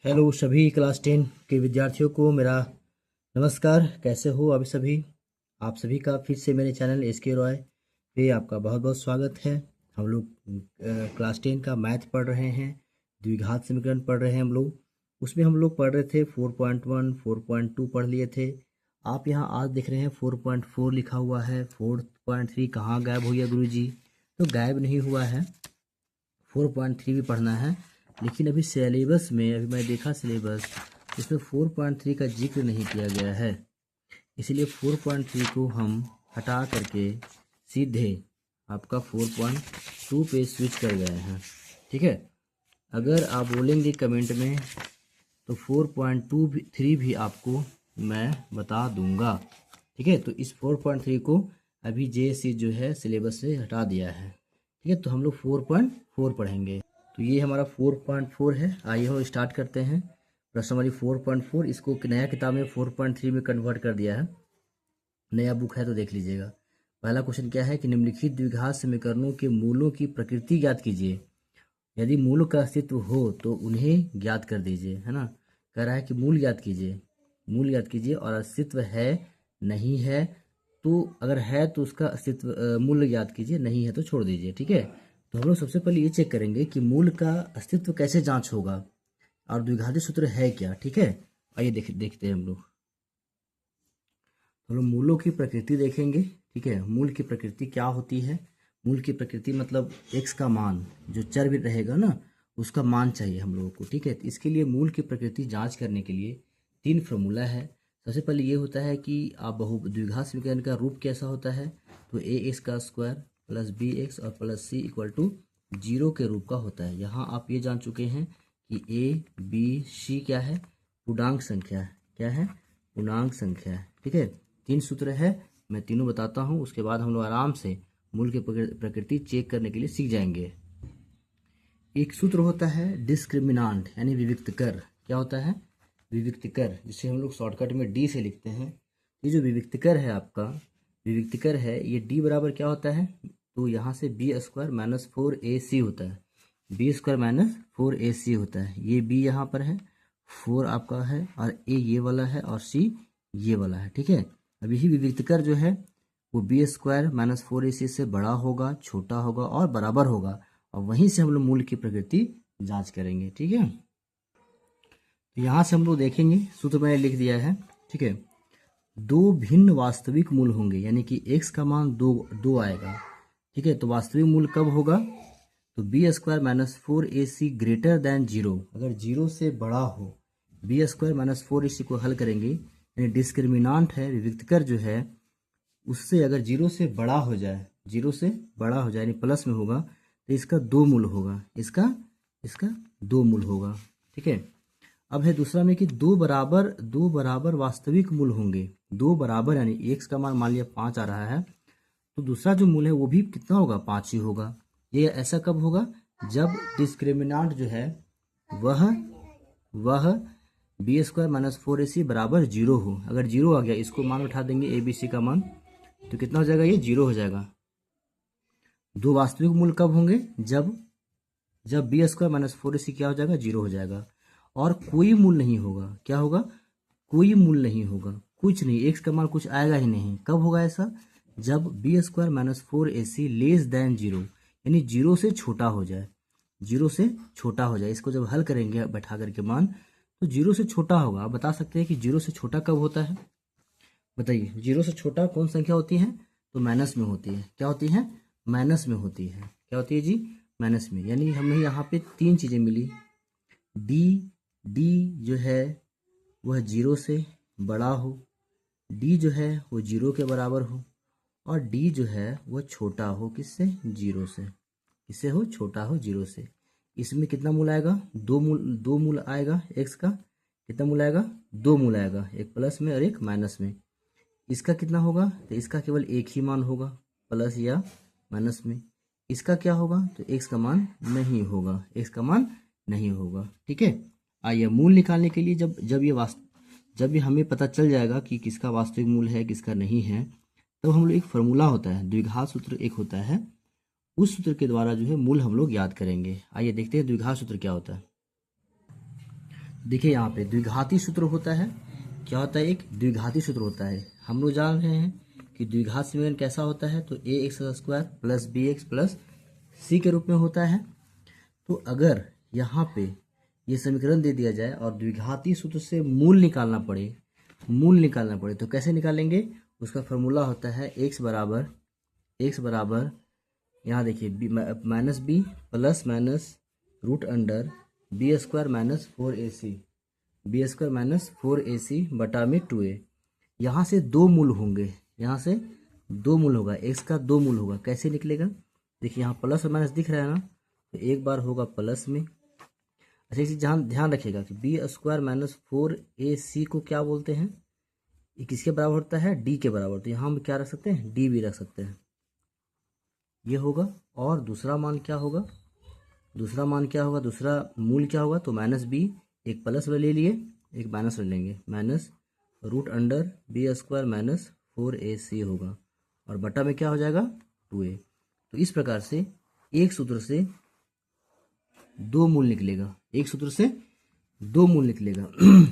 Hello सभी class 10 के विद्यार्थियों को मेरा नमस्कार। कैसे हो अभी सभी? आप सभी का फिर से मेरे चैनल एसके रॉय पे आपका बहुत बहुत स्वागत है। हम लोग क्लास 10 का मैथ पढ़ रहे हैं, द्विघात समीकरण पढ़ रहे हैं हम लोग। उसमें हम लोग पढ़ रहे थे 4.1, 4.2 पढ़ लिए थे। आप यहाँ आज देख रहे हैं 4.4 लिखा हुआ है। 4.3 कहाँ गायब हो गया गुरुजी? तो गायब नहीं हुआ है, 4.3 भी पढ़ना है। लेकिन अभी सिलेबस में, अभी मैं देखा सिलेबस, इसमें 4.3 का जिक्र नहीं किया गया है, इसलिए 4.3 को हम हटा करके सीधे आपका 4.2 पे स्विच कर गए हैं। ठीक है, अगर आप बोलेंगे कमेंट में तो 4.3 भी आपको मैं बता दूंगा। ठीक है, तो इस 4.3 को अभी जेएससी जो है सिलेबस से हटा दिया है। ठीक है, तो हम लोग 4.4 पढ़ेंगे। तो ये हमारा 4.4 है। आइए हम स्टार्ट करते हैं। प्रश्न नंबर 4.4, इसको नया किताब में 4.3 में कन्वर्ट कर दिया है, नया बुक है तो देख लीजिएगा। पहला क्वेश्चन क्या है कि निम्नलिखित द्विघात समीकरणों के मूलों की प्रकृति ज्ञात कीजिए। यदि मूल का अस्तित्व हो तो उन्हें ज्ञात कर दीजिए, है ना। कह रहा है कि मूल ज्ञात कीजिए, मूल ज्ञात कीजिए, और अस्तित्व है नहीं है तो अगर है तो उसका अस्तित्व मूल्य ज्ञात कीजिए, नहीं है तो छोड़ दीजिए। ठीक है, तो हम लोग सबसे पहले ये चेक करेंगे कि मूल का अस्तित्व कैसे जांच होगा और द्विघाती सूत्र है क्या। ठीक है, आइए देखते हैं हम लोग मूलों की प्रकृति देखेंगे। ठीक है, मूल की प्रकृति क्या होती है? मूल की प्रकृति मतलब x का मान, जो चर भी रहेगा ना, उसका मान चाहिए हम लोगों को। ठीक है, तो इसके लिए मूल की प्रकृति जांच करने के लिए 3 फॉर्मूला है। सबसे पहले ये होता है कि आप द्विघात समीकरण का रूप कैसा होता है, तो ax का स्क्वायर प्लस bx और प्लस c इक्वल टू 0 के रूप का होता है। यहाँ आप ये जान चुके हैं कि a b c क्या है? पूर्णांक संख्या है। क्या है? पूर्णांक संख्या है। ठीक है, 3 सूत्र है, मैं तीनों बताता हूँ, उसके बाद हम लोग आराम से मूल की प्रकृति चेक करने के लिए सीख जाएंगे। एक सूत्र होता है डिस्क्रिमिनांट यानी विविक्त कर। क्या होता है? विविक्त कर, जिसे हम लोग शॉर्टकट में डी से लिखते हैं। ये जो विविक्त कर है आपका, विविक्त कर है, ये डी बराबर क्या होता है? तो यहाँ से बी स्क्वायर माइनस 4ac होता है। बी स्क्वायर माइनस 4ac होता है। ये बी यहाँ पर है, 4 आपका है, और ए ये वाला है, और सी ये वाला है। ठीक है, अब यही विविक्त कर जो है वो बी स्क्वायर माइनस 4ac से बड़ा होगा, छोटा होगा और बराबर होगा, और वहीं से हम लोग मूल की प्रकृति जांच करेंगे। ठीक है, तो यहाँ से हम लोग देखेंगे, सूत्र मैंने लिख दिया है। ठीक है, दो भिन्न वास्तविक मूल होंगे, यानी कि x का मान दो आएगा। ठीक है, तो वास्तविक मूल कब होगा? तो b square minus 4ac greater than 0, अगर 0 से बड़ा हो। बी स्क्वायर माइनस 4ac को हल करेंगे, यानी डिस्क्रिमिनांट है, विविक्त कर जो है, उससे अगर 0 से बड़ा हो जाए, 0 से बड़ा हो जाए यानी प्लस में होगा, तो इसका 2 मूल होगा, इसका 2 मूल होगा। ठीक है, अब है दूसरा में कि दो बराबर वास्तविक मूल होंगे। दो बराबर यानी x का मान लिया 5 आ रहा है, तो दूसरा जो मूल है वो भी कितना होगा? 5 ही होगा। ये ऐसा कब होगा? जब डिस्क्रिमिनांट जो है वह बी स्क्वायर माइनस 4ac बराबर 0 हो। अगर 0 आ गया, इसको मान उठा देंगे abc का मान, तो कितना हो जाएगा? ये 0 हो जाएगा। दो वास्तविक मूल कब होंगे? जब बी स्क्वायर माइनस 4ac क्या हो जाएगा? 0 हो जाएगा। और कोई मूल नहीं होगा। क्या होगा? कोई मूल नहीं होगा, कुछ नहीं, एक्स का मान कुछ आएगा ही नहीं। कब होगा ऐसा? जब b square minus 4ac less than 0, यानी 0 से छोटा हो जाए। 0 से छोटा हो जाए, इसको जब हल करेंगे बैठा करके मान, तो 0 से छोटा होगा। आप बता सकते हैं कि 0 से छोटा कब होता है? बताइए, 0 से छोटा कौन संख्या होती है? तो माइनस में होती है। क्या होती है? माइनस में होती है। क्या होती है जी? माइनस में। यानी हमें यहाँ पे 3 चीज़ें मिली। डी जो है वह 0 से बड़ा हो, डी जो है वो 0 के बराबर हो, और डी जो है वह छोटा हो। किससे? 0 से। किससे हो? छोटा हो 0 से। इसमें कितना मूल आएगा? दो मूल आएगा एक्स का। कितना मूल आएगा? 2 मूल आएगा, एक प्लस में और एक माइनस में। इसका कितना होगा? तो इसका केवल एक ही मान होगा, प्लस या माइनस में। इसका क्या होगा? तो एक्स का मान नहीं होगा, एक्स का मान नहीं होगा। ठीक है, आइए मूल निकालने के लिए जब ये हमें पता चल जाएगा कि किसका वास्तविक मूल है किसका नहीं है, तब हम लोग एक फार्मूला होता है, द्विघात सूत्र एक होता है, उस सूत्र के द्वारा जो है मूल हम लोग याद करेंगे। आइए देखते हैं द्विघात सूत्र क्या होता है। देखिए यहाँ पे द्विघाती सूत्र होता है। क्या होता है? एक द्विघाती सूत्र होता है। हम लोग जान रहे हैं कि द्विघात समीकरण कैसा होता है, तो a x square plus b x plus c के रूप में होता है। तो अगर यहाँ पे ये समीकरण दे दिया जाए और द्विघाती सूत्र से मूल निकालना पड़े तो कैसे निकालेंगे? उसका फॉर्मूला होता है एक्स बराबर यहाँ देखिए minus b plus minus root under b square minus 4ac बटा में 2a। यहाँ से दो मूल होंगे, एक्स का दो मूल होगा। कैसे निकलेगा? देखिए यहाँ प्लस और माइनस दिख रहा है ना, तो एक बार होगा प्लस में। अच्छा इसी ध्यान रखिएगा कि बी स्क्वायर माइनस 4ac को क्या बोलते हैं? ये किसके बराबर होता है? डी के बराबर। तो यहाँ हम क्या रख सकते हैं? डी भी रख सकते हैं, ये होगा। और दूसरा मान क्या होगा? दूसरा मूल क्या होगा? तो माइनस बी, एक प्लस ले लिए, एक माइनस ले लेंगे, minus root under b square minus 4ac होगा, और बटा में क्या हो जाएगा? 2a। तो इस प्रकार से एक सूत्र से दो मूल निकलेगा,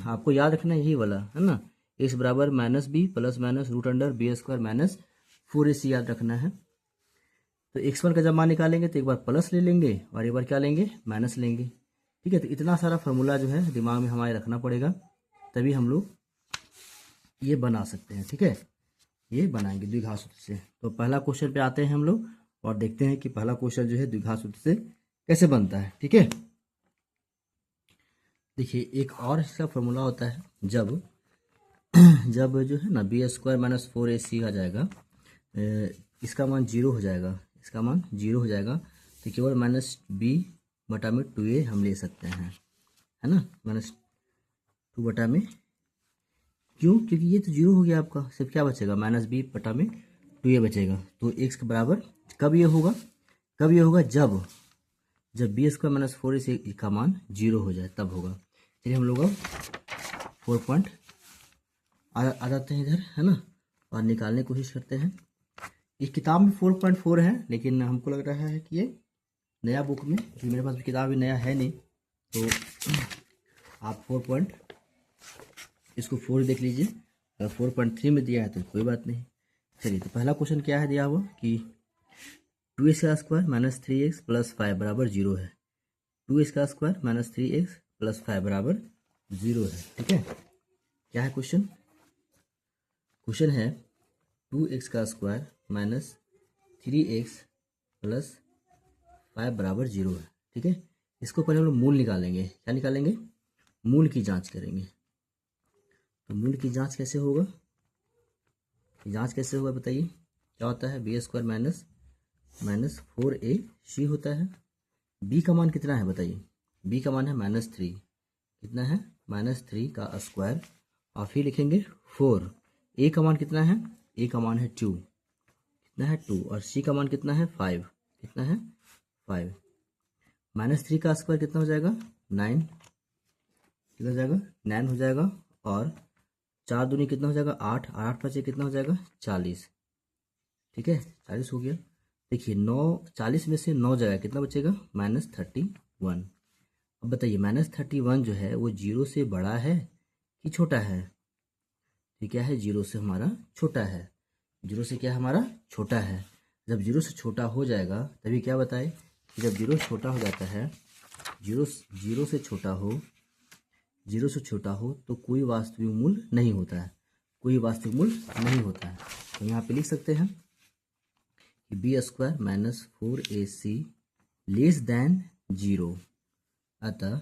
आपको याद रखना यही वाला है ना, एक्स बराबर minus b plus minus root under b square minus 4ac याद रखना है। तो x1 का जब मान निकालेंगे तो एक बार प्लस ले लेंगे और एक बार क्या लेंगे? माइनस लेंगे। ठीक है, तो इतना सारा फार्मूला जो है दिमाग में हमारे रखना पड़ेगा, तभी हम लोग ये बना सकते हैं। ठीक है, ये बनाएंगे द्विघात सूत्र से। तो पहला क्वेश्चन पे आते हैं हम लोग और देखते हैं कि पहला क्वेश्चन जो है द्विघात सूत्र से कैसे बनता है। ठीक है, देखिए एक और इसका फॉर्मूला होता है, जब जो है ना बी स्क्वायर माइनस 4ac आ जाएगा, इसका मान जीरो हो जाएगा, तो केवल माइनस बी बटा में 2a हम ले सकते हैं, है ना, माइनस 2 बटा में। क्यों? क्योंकि ये तो जीरो हो गया आपका, सिर्फ क्या बचेगा? माइनस बी बटा में 2a बचेगा। तो x के बराबर कब ये होगा? जब बी स्क्वायर माइनस 4ac का मान जीरो हो जाए, तब होगा। चलिए हम लोग अब 4 पॉइंट आ जाते हैं इधर, है ना, और निकालने की कोशिश करते हैं। इस किताब में 4.4 है, लेकिन हमको लग रहा है कि ये नया बुक में, क्योंकि मेरे पास किताब भी नया है नहीं, तो आप 4 इसको 4 देख लीजिए। अगर 4.3 में दिया है तो कोई बात नहीं। चलिए, तो पहला क्वेश्चन क्या है दिया हुआ कि 2x का स्क्वायर माइनस 3x प्लस 5 बराबर 0 है। 2x का स्क्वायर माइनस 3x प्लस 5 बराबर 0 है। ठीक है, क्या है क्वेश्चन? क्वेश्चन है 2x का स्क्वायर माइनस 3x प्लस 5 बराबर 0 है। ठीक है, इसको पहले हम लोग मूल निकालेंगे। क्या निकालेंगे? मूल की जांच करेंगे। तो मूल की जांच कैसे होगा? बताइए। क्या होता है? बी स्क्वायर माइनस 4ac होता है। b का मान कितना है बताइए? b का मान है -3। कितना है? -3 का स्क्वायर, और फिर लिखेंगे 4। a का मान कितना है? a का मान है 2। कितना है? 2। और c का मान कितना है? 5। कितना है? 5। -3 का स्क्वायर कितना हो जाएगा? 9। कितना हो जाएगा? 9 हो जाएगा। और 4 दूनी कितना हो जाएगा? 8। 8 बचे कितना हो जाएगा? 40। ठीक है, 40 हो गया। देखिए 40 में से 9 जाएगा, कितना बचेगा? -31। अब बताइए -31 जो है वो 0 से बड़ा है कि छोटा है? तो क्या है? 0 से हमारा छोटा है। 0 से क्या हमारा? छोटा है। जब 0 से छोटा हो जाएगा तभी क्या बताए कि जब 0 छोटा हो जाता है, 0 से छोटा हो तो कोई वास्तविक मूल नहीं होता है। तो यहाँ पे लिख सकते हैं कि b square minus 4ac less than 0, अतः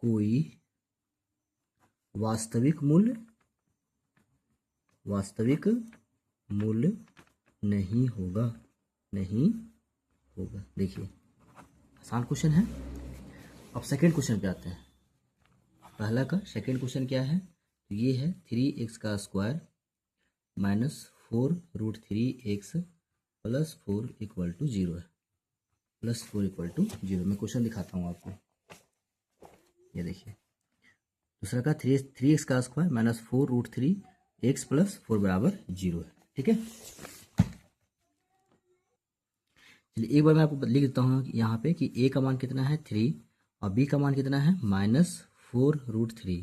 कोई वास्तविक मूल नहीं होगा। देखिए आसान क्वेश्चन है। अब सेकंड क्वेश्चन पे आते हैं। पहला का सेकंड क्वेश्चन क्या है? तो ये है 3x का square minus 4√3x plus 4 equal to 0 है। मैं क्वेश्चन दिखाता हूँ आपको। ये देखिए दूसरा का 3x का स्क्वायर माइनस 4√3x प्लस 4 बराबर 0 है। ठीक है, चलिए एक बार मैं आपको लिख देता हूँ यहाँ पे कि a का मान कितना है? 3, और बी का मान कितना है -4√3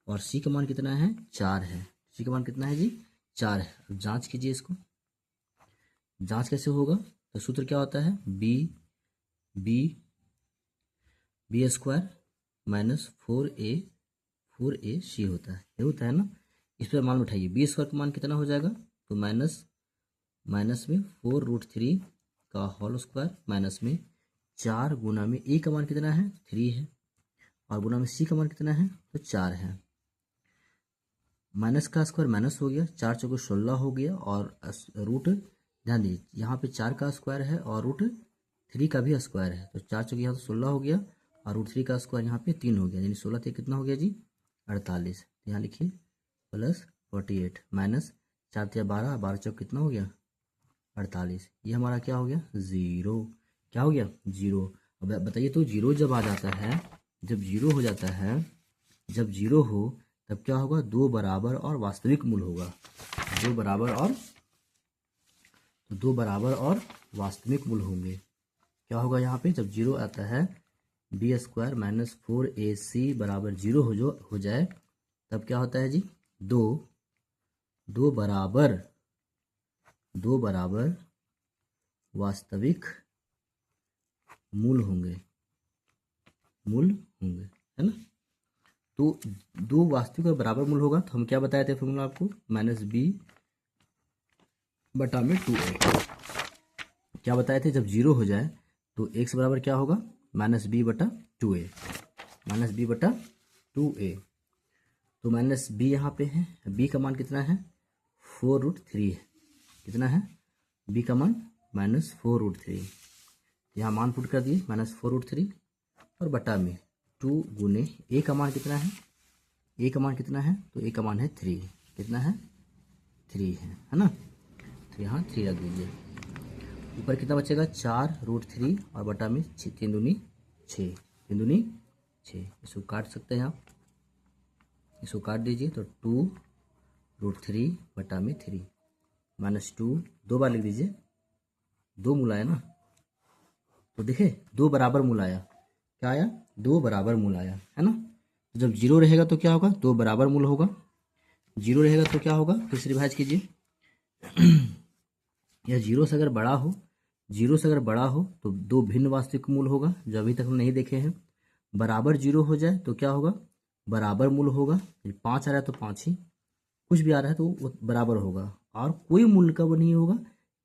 और सी का मान कितना है 4 है। सी का मान कितना है जी 4 है। अब जांच कीजिए इसको, जांच कैसे होगा, तो सूत्र क्या होता है बी स्क्वायर -4a सी होता है, ये होता है ना। इस पर मान उठाइए, बी स्क्वायर का मान कितना हो जाएगा, तो माइनस में 4√3 का होल स्क्वायर माइनस में 4 गुना में ए का मान कितना है 3 है और गुना में सी का मान कितना है तो 4 है। माइनस का स्क्वायर माइनस हो गया, 4 चौको 16 हो गया और रूट, ध्यान दीजिए यहाँ पे 4 का स्क्वायर है और √3 का भी स्क्वायर है, तो 4 चौको यहाँ तो 16 हो गया और √3 का स्क्वायर यहाँ पे 3 हो गया, यानी 16 से कितना हो गया जी 48। यहाँ लिखिए प्लस 48 माइनस 4 या 12, 12 चौक कितना हो गया 48। ये हमारा क्या हो गया ज़ीरो, क्या हो गया ज़ीरो। अब बताइए तो जीरो जब आ जाता है, जब जीरो हो जाता है, जब जीरो हो तब क्या होगा, दो बराबर और वास्तविक मूल होगा, दो बराबर और वास्तविक मूल होंगे। क्या होगा यहाँ पे जब जीरो आता है, बी स्क्वायर -4ac बराबर जीरो हो जाए तब क्या होता है जी दो बराबर वास्तविक मूल होंगे, है ना। तो दो वास्तविक और बराबर मूल होगा तो हम क्या बताए थे फॉर्मूला आपको, -b/2a। क्या बताए थे, जब जीरो हो जाए तो x बराबर क्या होगा -b/2a, तो -b यहाँ पे है, b का मान कितना है 4√3 है, कितना है b का मान -4√3, यहाँ मान पुट कर दिए -4√3 और बटा में 2 गुने a का मान कितना है, a का मान कितना है तो a का मान है 3, कितना है 3 है ना। तो यहाँ 3 रख दीजिए, ऊपर कितना बचेगा 4√3 और बटा में 3 दूनी 6, इसको काट सकते हैं आप, इसको काट दीजिए तो 2√3 बटा में 3 -2, 2 बार लिख दीजिए, 2 मूल आया ना, तो देखिए 2 बराबर मूल आया, क्या आया 2 बराबर मूल आया, है ना। जब जीरो रहेगा तो क्या होगा 2 बराबर मूल होगा, जीरो रहेगा तो क्या होगा फिर से रिवाइज कीजिए या जीरो से अगर बड़ा हो तो दो भिन्न वास्तविक मूल होगा, जो अभी तक हम नहीं देखे हैं। बराबर जीरो हो जाए तो क्या होगा बराबर मूल होगा, 5 आ रहा है तो 5 ही, कुछ भी आ रहा है तो वो बराबर होगा, और कोई मूल का वो नहीं होगा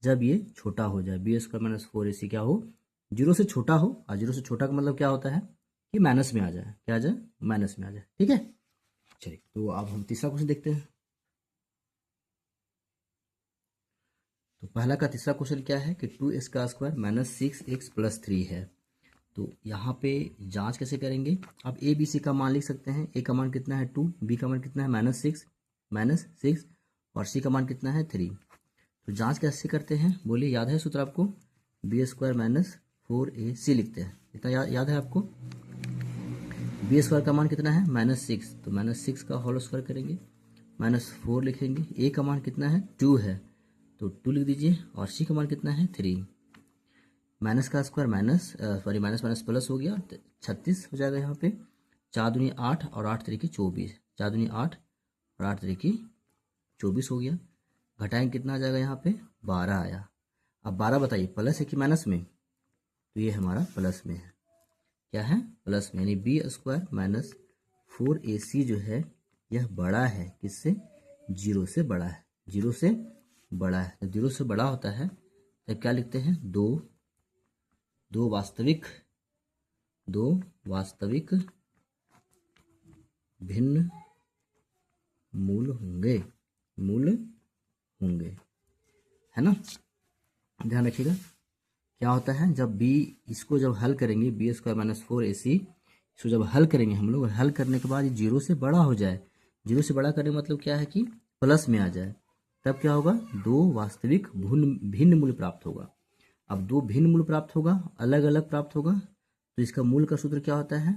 जब ये छोटा हो जाए, बी स्क्वायर -4ac क्या हो जीरो से छोटा हो, और जीरो से छोटा का मतलब क्या होता है कि माइनस में आ जाए, क्या आ जाए माइनस में आ जाए, ठीक है। चलिए तो अब हम तीसरा क्वेश्चन देखते हैं। तो पहला का तीसरा क्वेश्चन क्या है कि 2x का स्क्वायर -6x + 3 है। तो यहाँ पे जांच कैसे करेंगे, आप ए बी सी का मान लिख सकते हैं, ए का मान कितना है 2, बी का मान कितना है -6 और सी का मान कितना है 3। तो जांच कैसे करते हैं बोलिए, याद है सूत्र आपको, बी स्क्वायर -4ac लिखते हैं, इतना याद है आपको। बी स्क्वायर का मान कितना है -6, तो -6 का होल स्क्वायर करेंगे, -4 लिखेंगे, ए का मान कितना है 2 है तो 2 लिख दीजिए, और सी का मान कितना है 3। माइनस का स्क्वायर माइनस प्लस हो गया, 36 हो जाएगा यहाँ पे, 4 दूनी 8 और 8 तरीके 24, 4 दूनी 8 और 8 तरीके 24 हो गया, घटाएंगे कितना आ जाएगा यहाँ पे 12 आया। अब 12 बताइए प्लस है कि माइनस में, तो ये हमारा प्लस में है, क्या है प्लस में, यानी बी स्क्वायर -4ac जो है यह बड़ा है किससे, जीरो से बड़ा है, जीरो से बड़ा है। जब जीरो से बड़ा होता है तब क्या लिखते हैं दो वास्तविक भिन्न मूल होंगे, है ना। ध्यान रखिएगा क्या होता है जब इसको जब हल करेंगे, बी स्क्वायर -4ac इसको जब हल करेंगे हम लोग, हल करने के बाद ये जीरो से बड़ा हो जाए, जीरो से बड़ा करने का मतलब क्या है कि प्लस में आ जाए, तब क्या होगा दो वास्तविक भिन्न मूल्य प्राप्त होगा। अब दो भिन्न मूल्य प्राप्त होगा, अलग अलग प्राप्त होगा, तो इसका मूल का सूत्र क्या होता है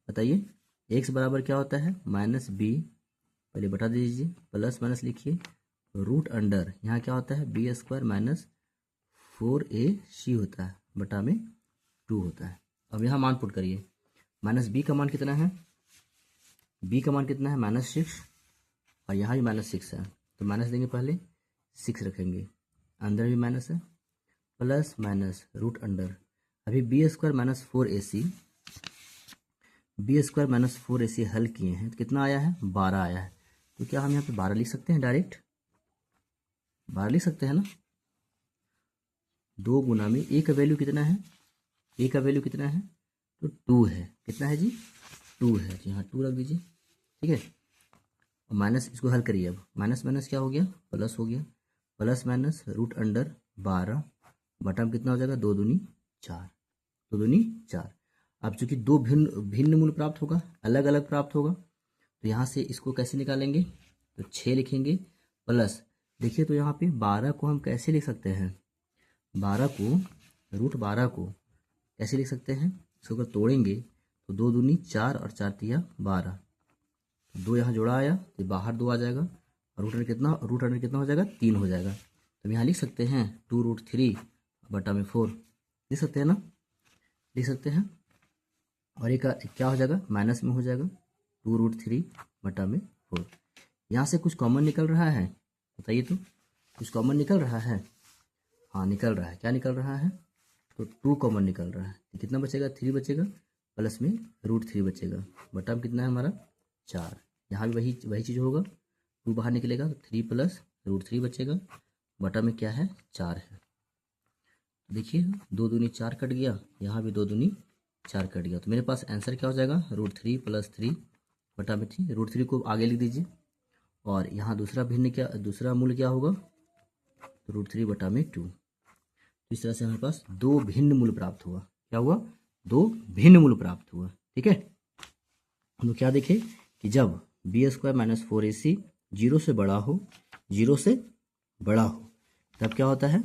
बताइए, x बराबर क्या होता है -b, पहले बता दीजिए, प्लस माइनस लिखिए, रूट अंडर यहाँ क्या होता है बी स्क्वायर -4ac होता है बटा में 2 होता है। अब यहाँ मान पुट करिए, माइनस बी का मान कितना है, बी का मान कितना है -6, और यहाँ भी -6 है, तो माइनस देंगे, पहले 6 रखेंगे, अंदर भी माइनस है, प्लस माइनस रूट अंडर, अभी b² - 4ac, b² - 4ac हल किए हैं तो कितना आया है, 12 आया है। तो क्या हम यहाँ पे 12 लिख सकते हैं, डायरेक्ट 12 लिख सकते हैं ना। 2 गुना में a का वैल्यू कितना है, a का वैल्यू कितना है, तो 2 है, कितना है जी, 2 है जी, हाँ 2 रख दीजिए, ठीक है। और माइनस, इसको हल करिए, अब माइनस माइनस क्या हो गया, प्लस हो गया, प्लस माइनस रूट अंडर 12 बटा में कितना हो जाएगा, 2 दूनी 4, 2 दूनी 4। अब चूंकि दो भिन्न भिन्न मूल प्राप्त होगा, अलग अलग प्राप्त होगा, तो यहाँ से इसको कैसे निकालेंगे, तो 6 लिखेंगे, प्लस देखिए तो यहाँ पे 12 को हम कैसे लिख सकते हैं, 12 को √12 को कैसे लिख सकते हैं, इसको अगर तोड़ेंगे तो 2 दूनी 4 और 4 तिया 12, 2 यहाँ जोड़ा आया तो बाहर 2 आ जाएगा, और रूट अंडर कितना हो जाएगा, 3 हो जाएगा। तो हम यहाँ लिख सकते हैं 2√3 बटा में 4, लिख सकते हैं ना, लिख सकते हैं। और एक क्या हो जाएगा, माइनस में हो जाएगा 2√3 बटा में 4। यहाँ से कुछ कॉमन निकल रहा है, बताइए तो, कुछ कॉमन निकल रहा है, हाँ निकल रहा है, क्या निकल रहा है, तो 2 कॉमन निकल रहा है, तो कितना बचेगा, 3 बचेगा, प्लस में √3 बचेगा, बटा में कितना है हमारा 4। यहाँ भी वही चीज़ होगा, 2 बाहर निकलेगा तो 3 प्लस √3 बचेगा, बटा में क्या है 4 है। देखिए 2 दूनी 4 कट गया, यहाँ भी 2 दूनी 4 कट गया, तो मेरे पास आंसर क्या हो जाएगा, √3 + 3 बटा में 3, √3 को आगे लिख दीजिए, और यहाँ दूसरा मूल्य क्या होगा, तो √3 बटा में 2। तो इस तरह से हमारे पास 2 भिन्न मूल्य प्राप्त हुआ, क्या हुआ, 2 भिन्न मूल्य प्राप्त हुआ, ठीक है। हम लोग क्या देखें कि जब b² - 4ac 0 से बड़ा हो, 0 से बड़ा हो, तब क्या होता है,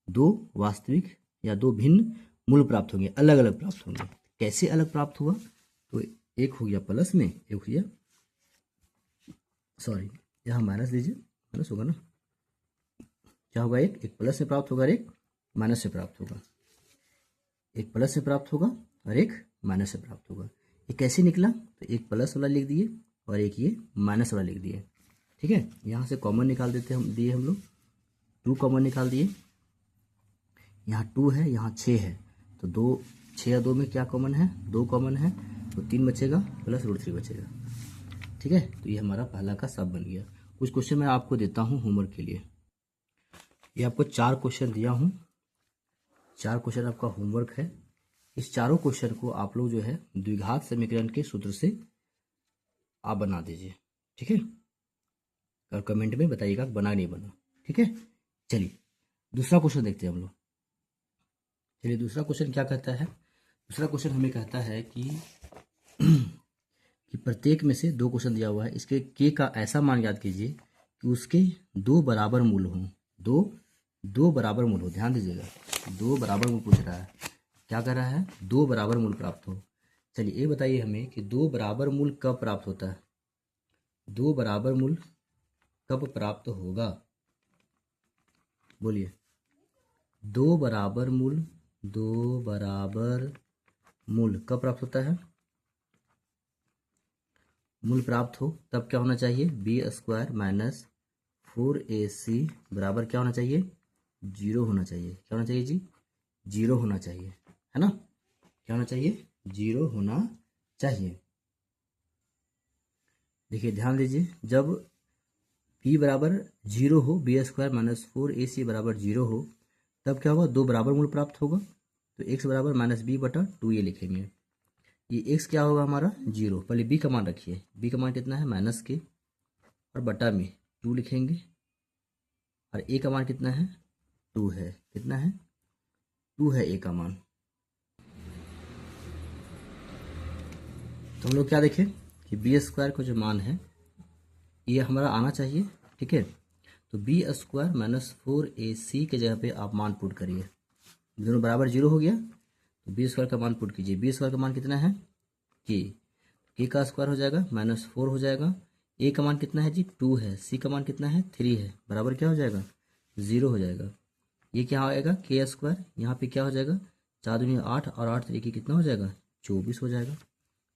2 वास्तविक या 2 भिन्न मूल्य प्राप्त होंगे, अलग अलग प्राप्त होंगे। कैसे अलग प्राप्त हुआ, तो एक हो गया प्लस में, एक हो गया, सॉरी यहाँ माइनस दीजिए, माइनस होगा ना, क्या होगा, एक प्लस से प्राप्त होगा और एक माइनस से प्राप्त होगा, एक प्लस से प्राप्त होगा और एक माइनस से प्राप्त होगा। ये कैसे निकला, तो एक प्लस वाला लिख दिए और एक ये माइनस वाला लिख दिए, ठीक है। यहाँ से कॉमन निकाल देते हम लोग 2 कॉमन निकाल दिए, यहाँ 2 है, यहाँ 6 है, तो 2 6 या 2 में क्या कॉमन है, 2 कॉमन है, तो 3 बचेगा प्लस √3 बचेगा, ठीक है। तो ये हमारा पहला का सब बन गया। कुछ क्वेश्चन मैं आपको देता हूँ होमवर्क के लिए, ये आपको 4 क्वेश्चन दिया हूँ, 4 क्वेश्चन आपका होमवर्क है। इस चारों क्वेश्चन को आप लोग जो है द्विघात समीकरण के सूत्र से आप बना दीजिए, ठीक है, और कमेंट में बताइएगा बना नहीं बना, ठीक है। चलिए दूसरा क्वेश्चन देखते हैं हम लोग। चलिए दूसरा क्वेश्चन क्या कहता है, दूसरा क्वेश्चन हमें कहता है कि प्रत्येक में से 2 क्वेश्चन दिया हुआ है, इसके के का ऐसा मान याद कीजिए कि उसके 2 बराबर मूल हों, 2 बराबर मूल हो, ध्यान दीजिएगा, 2 बराबर मूल पूछ रहा है, क्या कर रहा है, 2 बराबर मूल प्राप्त हो। चलिए ये बताइए हमें कि 2 बराबर मूल कब प्राप्त होता है, 2 बराबर मूल कब प्राप्त होगा, बोलिए, 2 बराबर मूल कब प्राप्त होता है, मूल प्राप्त हो तब क्या होना चाहिए, b² - 4ac बराबर क्या होना चाहिए, 0 होना चाहिए, क्या होना चाहिए जी, 0 होना चाहिए, है ना, क्या होना चाहिए, 0 होना चाहिए। देखिए ध्यान दीजिए, जब p बराबर 0 हो, b² - 4ac बराबर 0 हो, तब क्या होगा, 2 बराबर मूल प्राप्त होगा, तो x बराबर -b बटा 2 ये लिखेंगे, ये x क्या होगा हमारा 0, पहले b का मान रखिए, b का मान कितना है -k, और बटा में 2 लिखेंगे, और a का मान कितना है 2 है, कितना है 2 है a का मान। तो हम लोग क्या देखें कि b² का जो मान है ये हमारा आना चाहिए, ठीक है। तो b² - 4ac के जगह पे आप मान पुट करिए, दोनों बराबर 0 हो गया, तो b² का मान पुट कीजिए, b² का मान कितना है k का स्क्वायर हो जाएगा -4 हो जाएगा, a का मान कितना है जी 2 है, c का मान कितना है 3 है, बराबर क्या हो जाएगा 0 हो जाएगा। ये क्या आएगा k², यहाँ पे क्या हो जाएगा 4 दूनी 8 और 8 तरीके कितना हो जाएगा 24 हो जाएगा।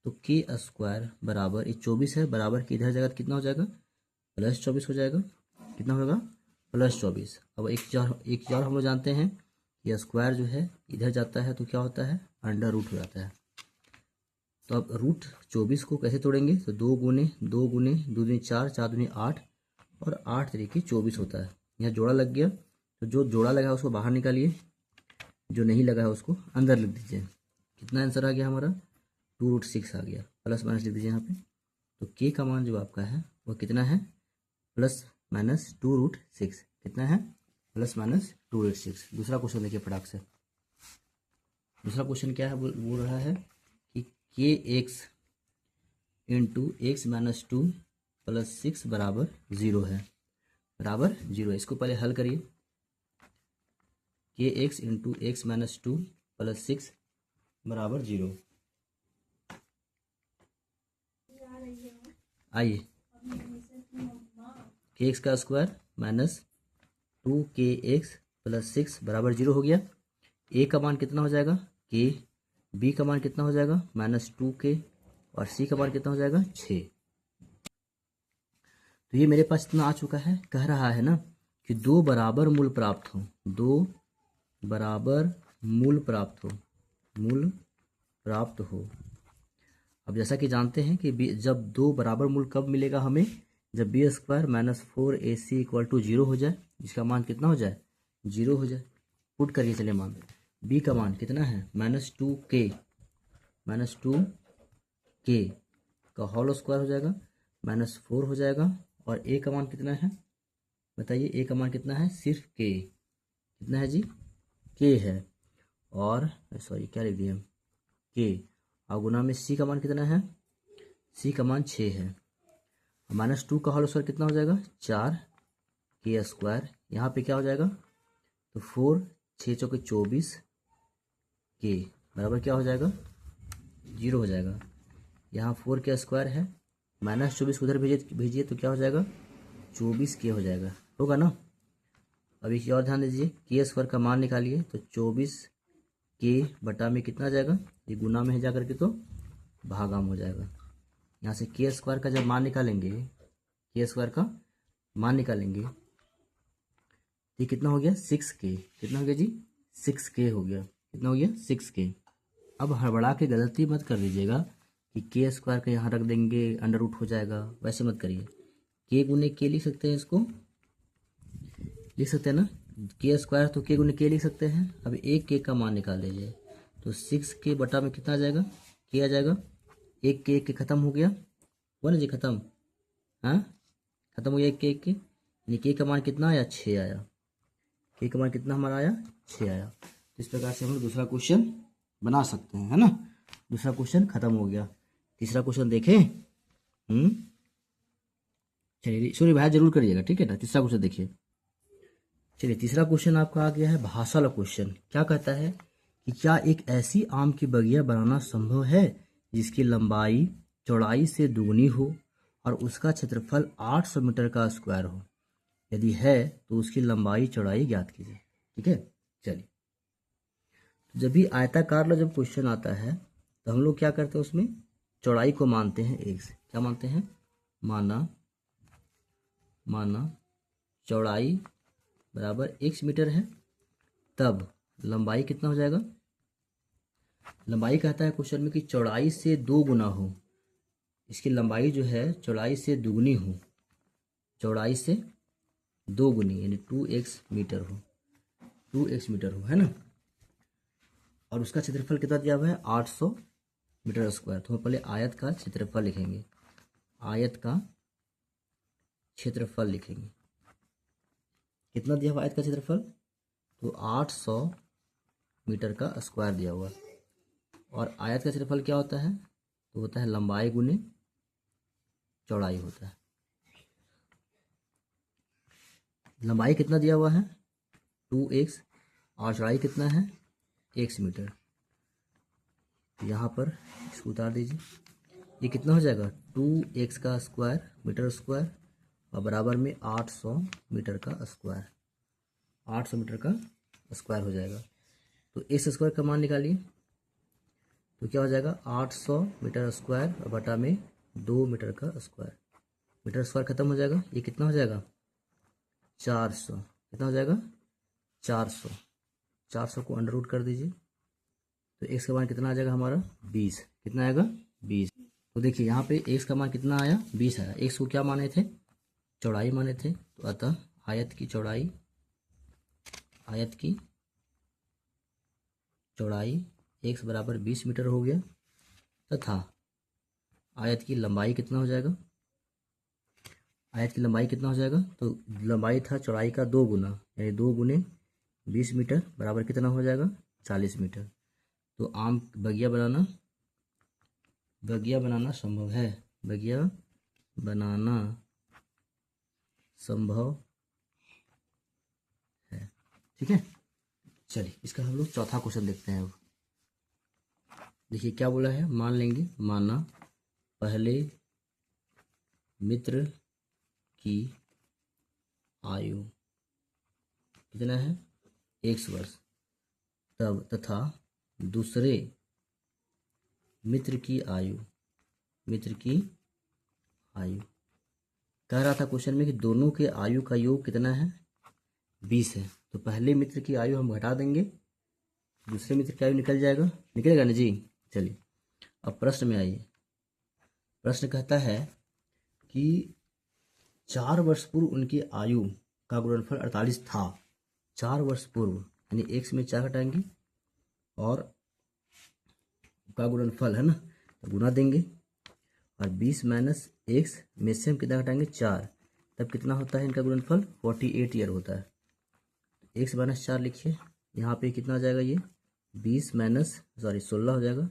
तो के स्क्वायर बराबर, ये 24 है, बराबर के इधर जाएगा तो कितना हो जाएगा, +24 हो जाएगा। कितना होगा, +24। अब एक चीज़ और हम लोग जानते हैं, ये स्क्वायर जो है इधर जाता है तो क्या होता है, √, हो जाता है। तो अब √24 को कैसे तोड़ेंगे, तो 2 गुने 2 गुने 2 दूनी 4, 4 दूनी 8 और 8 तरीके 24 होता है। यहाँ जोड़ा लग गया, तो जो जोड़ा लगा है उसको बाहर निकालिए, जो नहीं लगा है उसको अंदर लिख दीजिए। कितना आंसर आ गया हमारा, 2√6 आ गया। प्लस माइनस लिख दीजिए यहाँ पे। तो के का मान जो आपका है वो कितना है, +-2√6। कितना है, +-2√6। दूसरा क्वेश्चन देखिए फटाक से। दूसरा क्वेश्चन क्या है, बोल रहा है कि kx × x-2 + 6 बराबर 0 है, बराबर 0 है। इसको पहले हल करिए। kx × x-2 + 6 बराबर 0। आइए, kx का स्क्वायर -2kx + 6 बराबर 0 हो गया। a का मान कितना हो जाएगा, k, b का मान कितना हो जाएगा, -2k, और c का मान कितना हो जाएगा, 6। तो ये मेरे पास इतना आ चुका है। कह रहा है ना कि 2 बराबर मूल प्राप्त हो, 2 बराबर मूल प्राप्त हो, मूल प्राप्त हो। अब जैसा कि जानते हैं कि जब 2 बराबर मूल कब मिलेगा हमें, जब b² -4ac = 0 हो जाए, जिसका मान कितना हो जाए, 0 हो जाए। पुट करिए, चलिए मान। b का मान कितना है, -2k, -2k का होल स्क्वायर हो जाएगा, -4 हो जाएगा। और a का मान कितना है, बताइए, a का मान कितना है, सिर्फ k। कितना है जी, k है। और सॉरी क्या लिख दिया, k, और गुना में c का मान कितना है, c का मान 6 है। -2 का होल स्क्वायर कितना हो जाएगा, 4k²। यहाँ पे क्या हो जाएगा, तो 4, 6 चौके 24, k बराबर क्या हो जाएगा, 0 हो जाएगा। यहाँ 4k² है, -24 उधर भेजिए तो क्या हो जाएगा, 24k हो जाएगा, होगा ना। अब एक और ध्यान दीजिए, k² का मान निकालिए तो 24k बटा में कितना आ जाएगा, ये गुना में है जा करके तो भागाम हो जाएगा। यहाँ से k² का जब मान निकालेंगे, k² का मान निकालेंगे, ये कितना हो गया, 6k। कितना हो गया जी, 6k हो गया। कितना हो गया, 6k। अब हड़बड़ा के गलती मत कर दीजिएगा कि k² का यहाँ रख देंगे, √ हो जाएगा, वैसे मत करिए। k गुने k लिख सकते हैं, इसको लिख सकते हैं ना, k² तो k गुने k लिख सकते हैं। अब एक k का मान निकाल लीजिए, तो 6k बटा में कितना आ जाएगा, k आ जाएगा। एक k खत्म हो गया, हुआ ना जी, खत्म, हाँ खत्म हो गया एक k, यानी k का मान कितना आया, 6 आया। k का मान कितना हमारा आया, 6 आया। इस प्रकार से हम लोग दूसरा क्वेश्चन बना सकते हैं, है ना। दूसरा क्वेश्चन खत्म हो गया। तीसरा क्वेश्चन देखें। चलिए, सूर्य भाई जरूर करिएगा, ठीक है ना। तीसरा क्वेश्चन देखिए। चलिए, तीसरा क्वेश्चन आपका आ गया है भाषा क्वेश्चन। क्या कहता है कि क्या एक ऐसी आम की बगिया बनाना संभव है जिसकी लंबाई चौड़ाई से दुगनी हो और उसका क्षेत्रफल 800 मीटर का स्क्वायर हो। यदि है तो उसकी लंबाई चौड़ाई ज्ञात कीजिए। ठीक है, चलिए। जब भी आयताकार वाला जब क्वेश्चन आता है तो हम लोग क्या करते हैं, उसमें चौड़ाई को मानते हैं x। क्या मानते हैं, माना चौड़ाई बराबर x मीटर है, तब लंबाई कितना हो जाएगा। लंबाई कहता है क्वेश्चन में कि चौड़ाई से 2 गुना हो, इसकी लंबाई जो है चौड़ाई से दुगनी हो, चौड़ाई से 2 गुनी यानी 2x मीटर हो, 2x मीटर हो, है ना। और उसका क्षेत्रफल कितना दिया हुआ है, 800 मीटर स्क्वायर। तो हम पहले आयत का क्षेत्रफल लिखेंगे, आयत का क्षेत्रफल लिखेंगे। कितना दिया हुआ आयत का क्षेत्रफल, तो 800 मीटर का स्क्वायर दिया हुआ। और आयत का क्षेत्रफल क्या होता है, तो होता है लंबाई गुने चौड़ाई होता है। लंबाई कितना दिया हुआ है, 2x, और चौड़ाई कितना है, x मीटर। यहाँ पर इसको उतार दीजिए, ये कितना हो जाएगा, 2x का स्क्वायर मीटर स्क्वायर और बराबर में 800 मीटर का स्क्वायर, 800 मीटर का स्क्वायर हो जाएगा। तो x स्क्वायर का मान निकालिए, तो क्या हो जाएगा 800 मीटर स्क्वायर बटा में 2 मीटर का स्क्वायर। मीटर स्क्वायर खत्म हो जाएगा, ये कितना हो जाएगा 400। कितना हो जाएगा 400। 400 को अंडर रूट कर दीजिए तो एक्स का मान कितना आ जाएगा हमारा 20। कितना आएगा 20। तो देखिए यहाँ पे एक्स का मान कितना आया 20 आया। एक्स को क्या माने थे चौड़ाई माने थे, तो अतः आयत की चौड़ाई एक्स बराबर 20 मीटर हो गया, तथा आयत की लंबाई कितना हो जाएगा, आयत की लंबाई कितना हो जाएगा, तो लंबाई था चौड़ाई का 2 गुना, यानी 2 गुने 20 मीटर बराबर कितना हो जाएगा 40 मीटर। तो आम बगिया बनाना संभव है, बगिया बनाना संभव है। ठीक है, चलिए इसका हम लोग चौथा क्वेश्चन देखते हैं। अब देखिए क्या बोला है, मान लेंगे, माना पहले मित्र की आयु कितना है 1 वर्ष, तब तथा दूसरे मित्र की आयु कह रहा था क्वेश्चन में कि दोनों के आयु का योग कितना है 20 है। तो पहले मित्र की आयु हम घटा देंगे, दूसरे मित्र की आयु निकलेगा ना जी। चलिए अब प्रश्न में आइए। प्रश्न कहता है कि 4 वर्ष पूर्व उनकी आयु का गुणनफल 48 था। 4 वर्ष पूर्व यानी एक्स में 4 घटाएंगे और का गुणनफल है ना, तो गुना देंगे और 20 माइनस एक्स में से हम कितना घटाएंगे 4, तब कितना होता है इनका गुणनफल 48 ईयर होता है। एक्स माइनस 4 लिखिए, यहाँ पे कितना आ जाएगा ये 16 हो जाएगा।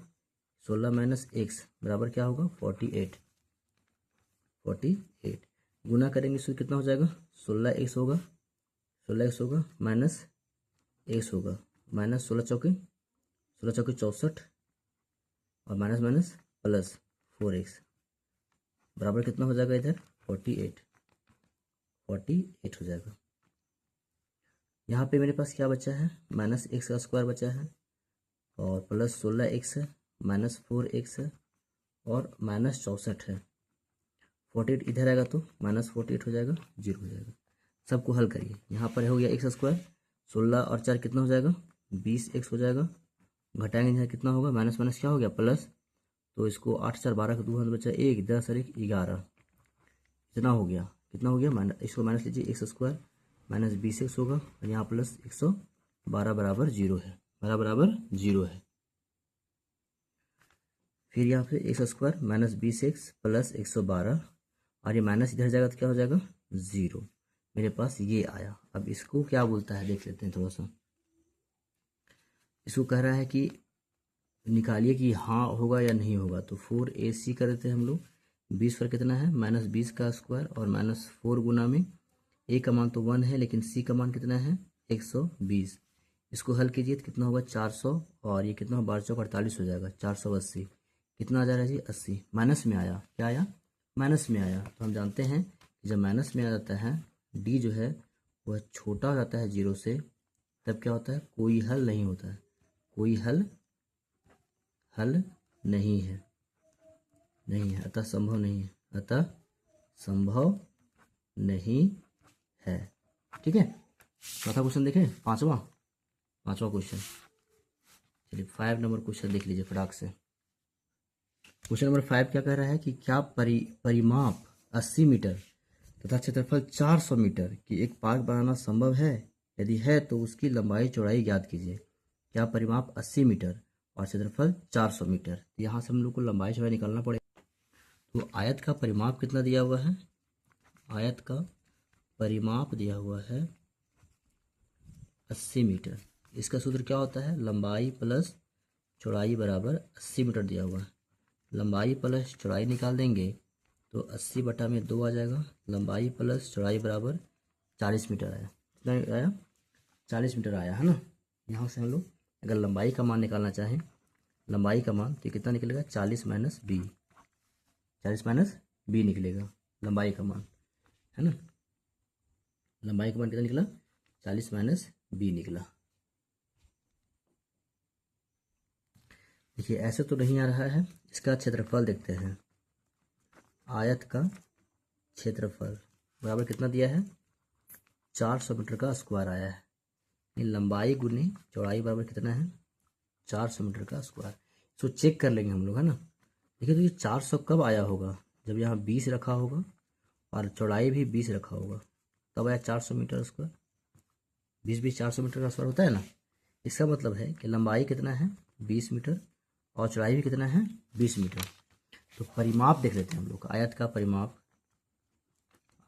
16 माइनस एक्स बराबर क्या होगा 48 गुना करेंगे तो कितना हो जाएगा 16 एक्स होगा माइनस एक्स होगा, माइनस 16 चौके 64 और माइनस माइनस प्लस 4x बराबर कितना हो जाएगा इधर 48 हो जाएगा। यहाँ पे मेरे पास क्या बचा है माइनस एक्स का स्क्वायर बचा है और प्लस 16x है, माइनस 4x है और माइनस 64 है। 48 इधर आएगा तो माइनस 48 हो जाएगा, 0 हो जाएगा। सबको हल करिए, यहाँ पर हो गया एक्स स्क्वायर, 16 और 4 कितना हो जाएगा 20x हो जाएगा। घटाएंगे यहाँ कितना होगा माइनस माइनस क्या हो गया प्लस, तो इसको 8 4 12 का 2 हाथ बचा 1 10 और 1 11 इतना हो गया। कितना हो गया माइनस, इसको माइनस लीजिए एक्स स्क्वायर माइनस 20x होगा और यहाँ प्लस 112 बराबर 0 है। फिर यहाँ पे x square minus 20x plus 112 और ये माइनस इधर जाएगा तो क्या हो जाएगा 0। मेरे पास ये आया। अब इसको क्या बोलता है देख लेते हैं थोड़ा सा। इसको कह रहा है कि निकालिए कि हाँ होगा या नहीं होगा, तो 4ac कर देते हैं हम लोग। 20 पर कितना है माइनस 20 का स्क्वायर और माइनस 4 गुना में a का मान तो 1 है लेकिन c का मान कितना है 120। इसको हल कीजिए तो कितना होगा 400 और ये कितना 12 चौक 48 हो जाएगा 480। कितना आ जा रहा है जी 80। माइनस में आया, क्या आया माइनस में आया। तो हम जानते हैं कि जब माइनस में आ जाता है d जो है वह छोटा हो जाता है 0 से, तब क्या होता है कोई हल नहीं होता है, कोई हल नहीं है, अतः संभव नहीं है। ठीक है, चौथा क्वेश्चन देखें, पांचवा क्वेश्चन। चलिए 5 नंबर क्वेश्चन देख लीजिए फटाक से। क्वेश्चन नंबर 5 क्या कह रहा है कि क्या परिमाप 80 मीटर तथा क्षेत्रफल 400 मीटर की एक पार्क बनाना संभव है? यदि है तो उसकी लंबाई चौड़ाई ज्ञात कीजिए। क्या परिमाप 80 मीटर और क्षेत्रफल 400 मीटर, तो यहाँ से हम लोग को लंबाई चौड़ाई निकालना पड़ेगा। तो आयत का परिमाप कितना दिया हुआ है, आयत का परिमाप दिया हुआ है 80 मीटर। इसका सूत्र क्या होता है लंबाई प्लस चौड़ाई बराबर 80 मीटर दिया हुआ है। लंबाई प्लस चौड़ाई निकाल देंगे तो 80 बटा में 2 आ जाएगा। लंबाई प्लस चौड़ाई बराबर 40 मीटर आया। कितना आया 40 मीटर आया है ना। यहाँ से हम लोग अगर लंबाई का मान निकालना चाहें, लंबाई का मान तो कितना निकलेगा 40 माइनस बी निकलेगा लंबाई का मान, है ना। लंबाई का मान कितना निकला 40 माइनस बी निकला। देखिए ऐसे तो नहीं आ रहा है, इसका क्षेत्रफल देखते हैं। आयत का क्षेत्रफल बराबर कितना दिया है, 400 मीटर का स्क्वायर आया है। ये लंबाई गुनी चौड़ाई बराबर कितना है, 400 मीटर का स्क्वायर। इसको चेक कर लेंगे हम लोग, है ना। देखिए तो ये 400 कब आया होगा, जब यहाँ 20 रखा होगा और चौड़ाई भी 20 रखा होगा, तब आया 400 मीटर स्क्वायर। 20 400 मीटर का स्क्वायर होता है ना। इसका मतलब है कि लंबाई कितना है, 20 मीटर और चौड़ाई भी कितना है, 20 मीटर। तो परिमाप देख लेते हैं हम लोग, आयत का परिमाप।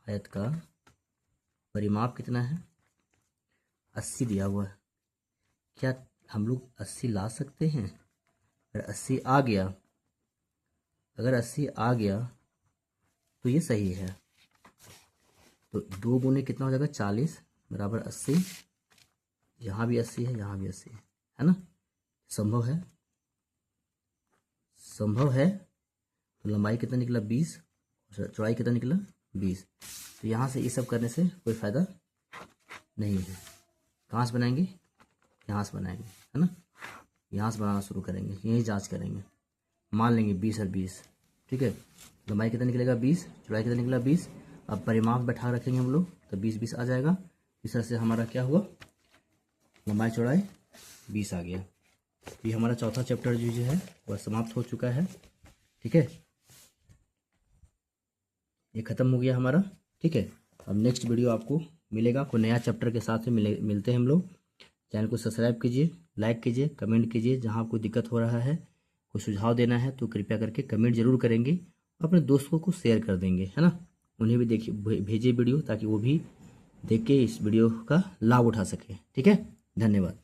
आयत का परिमाप कितना है, 80 दिया हुआ है। क्या हम लोग 80 ला सकते हैं? अगर 80 आ गया, अगर 80 आ गया तो ये सही है। तो 2 गुने कितना हो जाएगा, 40 बराबर 80। यहाँ भी 80 है, यहाँ भी 80 है ना। संभव है, संभव है। तो लंबाई कितना निकला, 20, चौड़ाई कितना निकला, 20। तो यहाँ से ये सब करने से कोई फ़ायदा नहीं है। कहाँ से बनाएंगे, यहाँ से बनाएंगे, है ना। यहाँ से बनाना शुरू करेंगे, यही जांच करेंगे। मान लेंगे 20 और 20, ठीक है। लंबाई कितना निकलेगा, 20, चौड़ाई कितना निकला, 20। अब परिमाप बैठा रखेंगे हम लोग, तो 20 आ जाएगा। इस तरह से हमारा क्या हुआ, लंबाई चौड़ाई 20 आ गया। ये हमारा चौथा चैप्टर जो है वह समाप्त हो चुका है, ठीक है। ये ख़त्म हो गया हमारा, ठीक है। अब नेक्स्ट वीडियो आपको मिलेगा कोई नया चैप्टर के साथ में, मिलते हैं हम लोग। चैनल को सब्सक्राइब कीजिए, लाइक कीजिए, कमेंट कीजिए। जहाँ कोई दिक्कत हो रहा है, कोई सुझाव देना है तो कृपया करके कमेंट जरूर करेंगे। अपने दोस्तों को शेयर कर देंगे, है ना। उन्हें भी देखिए, भेजिए वीडियो, ताकि वो भी देख के इस वीडियो का लाभ उठा सके, ठीक है। धन्यवाद।